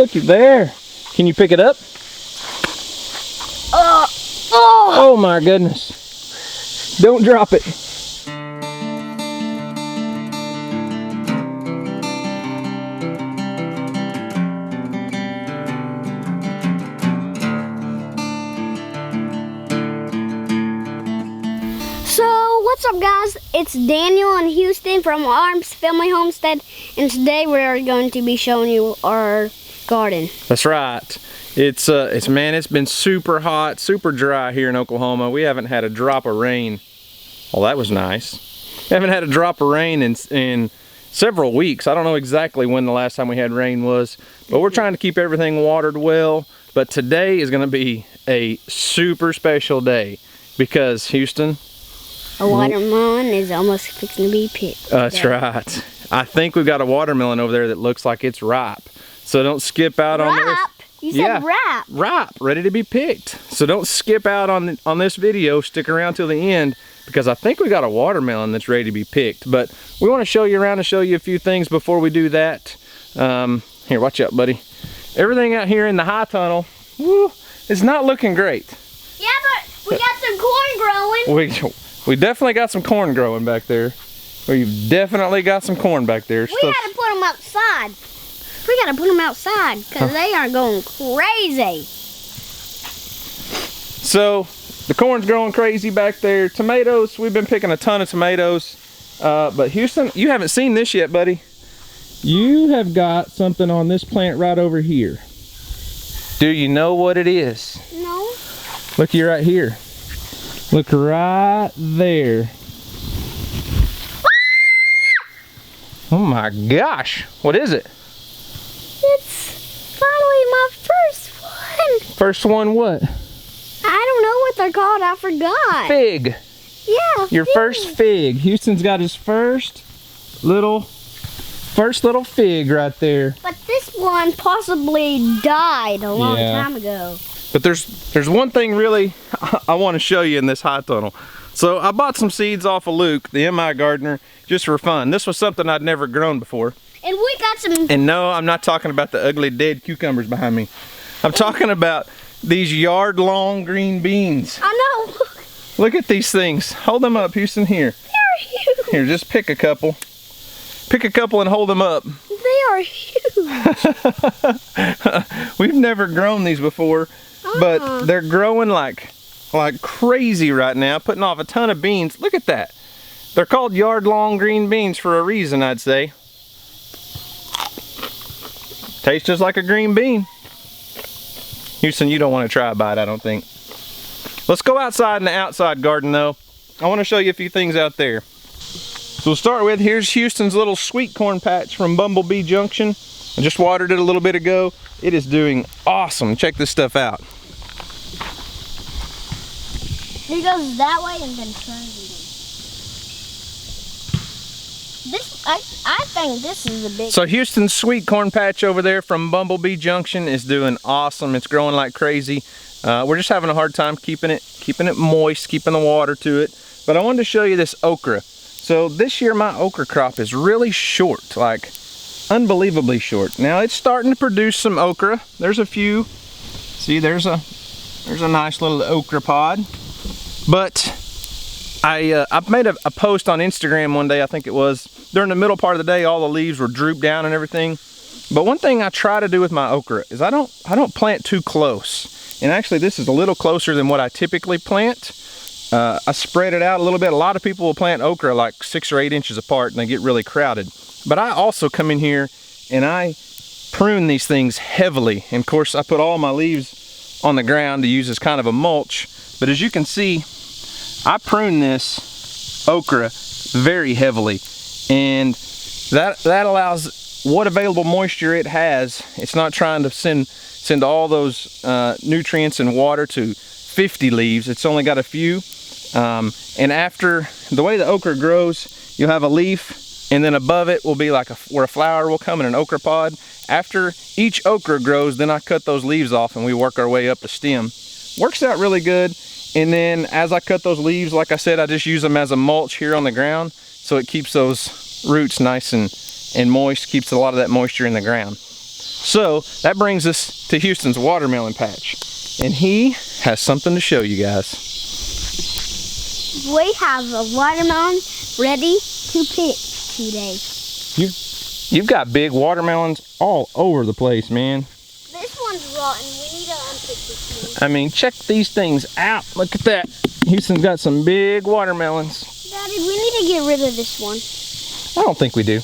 look, you're there. Can you pick it up? Oh my goodness. Don't drop it. What's up, guys? It's Daniel and Houston from Arms Family Homestead, and today we are going to be showing you our garden. That's right. It's been super hot, super dry here in Oklahoma. We haven't had a drop of rain. Well, that was nice. We haven't had a drop of rain in several weeks. I don't know exactly when the last time we had rain was, but we're trying to keep everything watered well. But today is going to be a super special day because, Houston, a watermelon is almost fixing to be picked. That's right. I think we've got a watermelon over there that looks like it's ripe. So don't skip out on this. You said ripe. Ripe, ready to be picked. So don't skip out on this video. Stick around till the end because I think we got a watermelon that's ready to be picked. But we want to show you around and show you a few things before we do that. Here, watch out, buddy. Everything out here in the high tunnel, woo, is not looking great. Yeah, but we got some corn growing. We definitely got some corn growing back there. We've definitely got some corn back there. We gotta put them outside. We gotta put them outside because they are going crazy. So the corn's growing crazy back there. Tomatoes, we've been picking a ton of tomatoes. But Houston, you haven't seen this yet, buddy. You have got something on this plant right over here. Do you know what it is? No. Look, you're right here. Look right there. Oh my gosh, what is it? It's finally my first one. First one what? I don't know what they're called, I forgot. Fig. Yeah, Your first fig. Houston's got his first little fig right there. But this one possibly died a long time ago. But there's one thing really I want to show you in this high tunnel. So I bought some seeds off of Luke, the MI gardener, just for fun. This was something I'd never grown before. And we got some... And no, I'm not talking about the ugly dead cucumbers behind me. I'm talking about these yard-long green beans. I know. Look at these things. Hold them up, Houston, here. They're huge. Here, just pick a couple. Pick a couple and hold them up. They are huge. We've never grown these before. But they're growing like crazy right now, putting off a ton of beans. Look at that. They're called yard-long green beans for a reason, I'd say. Tastes just like a green bean. Houston, you don't want to try a bite, I don't think. Let's go outside in the outside garden, though. I want to show you a few things out there. So we'll start with, here's Houston's little sweet corn patch from Bumblebee Junction. I just watered it a little bit ago. It is doing awesome. Check this stuff out. It goes that way and then turns. This, I think this is a big... So Houston's sweet corn patch over there from Bumblebee Junction is doing awesome. It's growing like crazy. We're just having a hard time keeping it moist, keeping the water to it. But I wanted to show you this okra. So this year my okra crop is really short, like unbelievably short. Now it's starting to produce some okra. There's a few. See, there's a nice little okra pod. But I made a post on Instagram one day, I think it was. During the middle part of the day, all the leaves were drooped down and everything. But one thing I try to do with my okra is I don't plant too close. And actually this is a little closer than what I typically plant. I spread it out a little bit. A lot of people will plant okra like 6 or 8 inches apart and they get really crowded. But I also come in here and I prune these things heavily. And of course I put all my leaves on the ground to use as kind of a mulch. But as you can see, I prune this okra very heavily. And that allows what available moisture it has. It's not trying to send all those nutrients and water to 50 leaves. It's only got a few. And after, the way the okra grows, you'll have a leaf, and then above it will be like where a flower will come in an okra pod. After each okra grows, then I cut those leaves off and we work our way up the stem. Works out really good. And then as I cut those leaves, like I said, I just use them as a mulch here on the ground. So it keeps those roots nice and moist, keeps a lot of that moisture in the ground. So that brings us to Houston's watermelon patch. And he has something to show you guys. We have a watermelon ready to pick today. You've got big watermelons all over the place, man. This one's rotten. We need to unpick this one. I mean, check these things out. Look at that. Houston's got some big watermelons. Daddy, we need to get rid of this one. I don't think we do.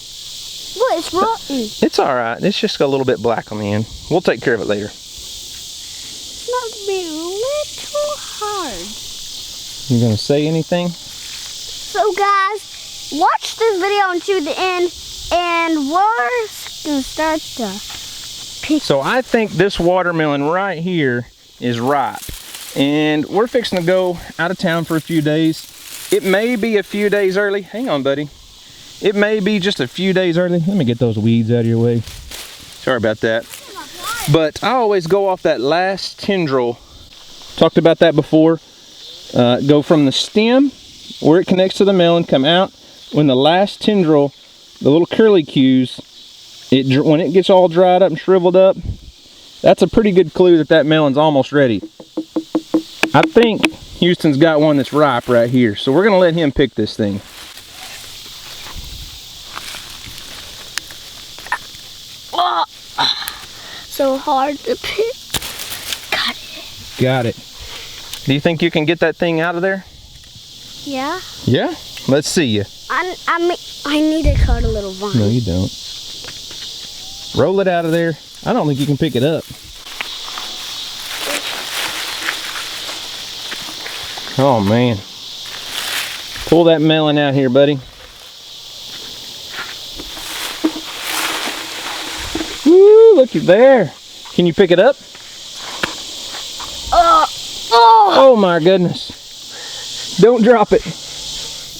Look, it's rotten. It's all right. It's just a little bit black on the end. We'll take care of it later. It's not to be a little hard. You gonna say anything? So guys, watch this video until the end, and we're gonna start to pick. So I think this watermelon right here is ripe. And we're fixing to go out of town for a few days. It may be a few days early. Hang on, buddy. It may be just a few days early. Let me get those weeds out of your way. Sorry about that. But I always go off that last tendril. Talked about that before. Go from the stem, where it connects to the melon, come out. When the last tendril, the little curly cues, when it gets all dried up and shriveled up, that's a pretty good clue that that melon's almost ready. I think Houston's got one that's ripe right here, so we're gonna let him pick this thing. Oh, so hard to pick. Got it. Got it. Do you think you can get that thing out of there? Yeah. Yeah? Let's see you. I need to cut a little vine. No, you don't. Roll it out of there. I don't think you can pick it up. Oh man. Pull that melon out here, buddy. Woo, looky there. Can you pick it up? Oh my goodness. Don't drop it.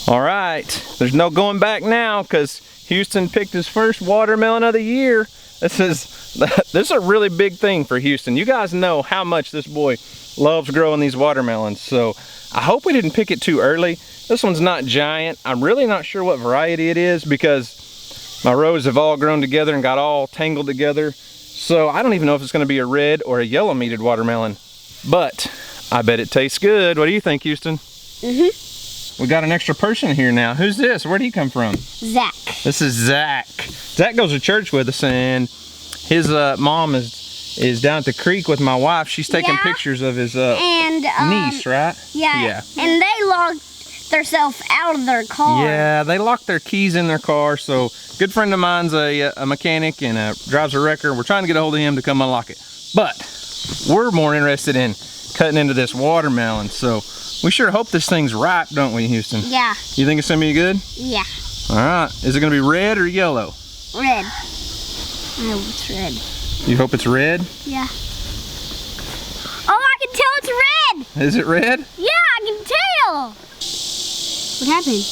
All right. There's no going back now because Houston picked his first watermelon of the year. This is a really big thing for Houston. You guys know how much this boy loves growing these watermelons. So I hope we didn't pick it too early. This one's not giant. I'm really not sure what variety it is because my rows have all grown together and got all tangled together. So I don't even know if it's going to be a red or a yellow meated watermelon. But I bet it tastes good. What do you think, Houston? Mm-hmm. We got an extra person here now. Who's this? Where'd he come from? Zach. This is Zach. Zach goes to church with us, and his mom is down at the creek with my wife. She's taking pictures of his niece, right? Yeah. And they locked themselves out of their car. Yeah, they locked their keys in their car. So good friend of mine's a mechanic and drives a wrecker. We're trying to get a hold of him to come unlock it. But we're more interested in cutting into this watermelon. So we sure hope this thing's ripe, don't we, Houston? Yeah. You think it's gonna be good? Yeah. All right. Is it gonna be red or yellow? Red. I hope it's red. You hope it's red? Yeah. Oh, I can tell it's red! Is it red? Yeah, I can tell! What happened?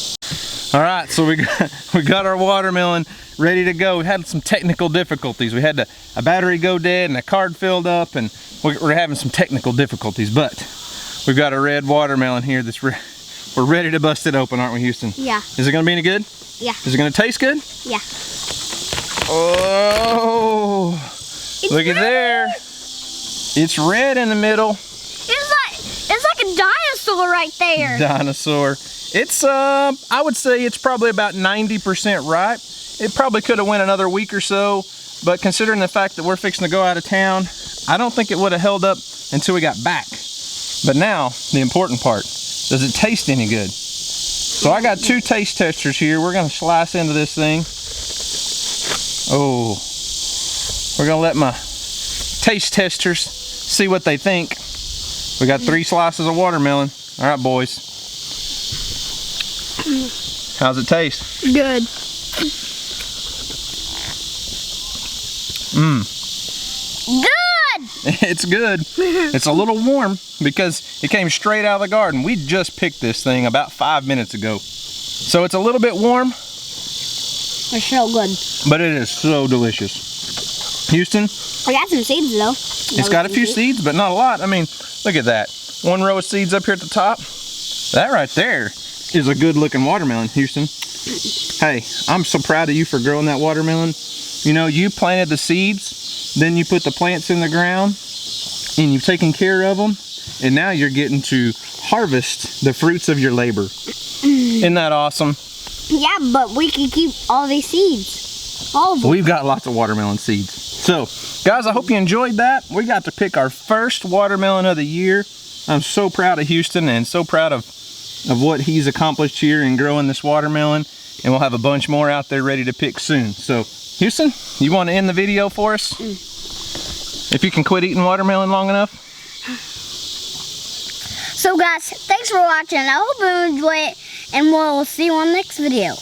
All right, so we got our watermelon ready to go. We had some technical difficulties. We had a battery go dead and a card filled up, and we're having some technical difficulties, but we've got a red watermelon here that's we're ready to bust it open, aren't we, Houston? Yeah. Is it gonna be any good? Yeah. Is it gonna taste good? Yeah. Oh, look at there. It's red in the middle. It's like a dinosaur right there. Dinosaur. It's I would say it's probably about 90% ripe. It probably could have went another week or so, but considering the fact that we're fixing to go out of town, I don't think it would have held up until we got back. But now, the important part, does it taste any good? So I got 2 taste testers here. We're gonna slice into this thing. Oh, we're gonna let my taste testers see what they think. We got 3 slices of watermelon. All right, boys. How's it taste? Good. Good! It's good. It's a little warm because it came straight out of the garden. We just picked this thing about 5 minutes ago. So it's a little bit warm. It's so good. But it is so delicious. Houston? I got some seeds though. It's got a few seeds, but not a lot. I mean, look at that. 1 row of seeds up here at the top. That right there is a good looking watermelon, Houston. Hey, I'm so proud of you for growing that watermelon. You know, you planted the seeds. then you put the plants in the ground and you've taken care of them, and now you're getting to harvest the fruits of your labor. Isn't that awesome? Yeah, but we can keep all these seeds. All of them. We've got lots of watermelon seeds. So, guys, I hope you enjoyed that. We got to pick our first watermelon of the year. I'm so proud of Houston and so proud of what he's accomplished here in growing this watermelon. And we'll have a bunch more out there ready to pick soon. So, Houston, you want to end the video for us? If you can quit eating watermelon long enough? So guys, thanks for watching. I hope you enjoy it, and we'll see you on the next video.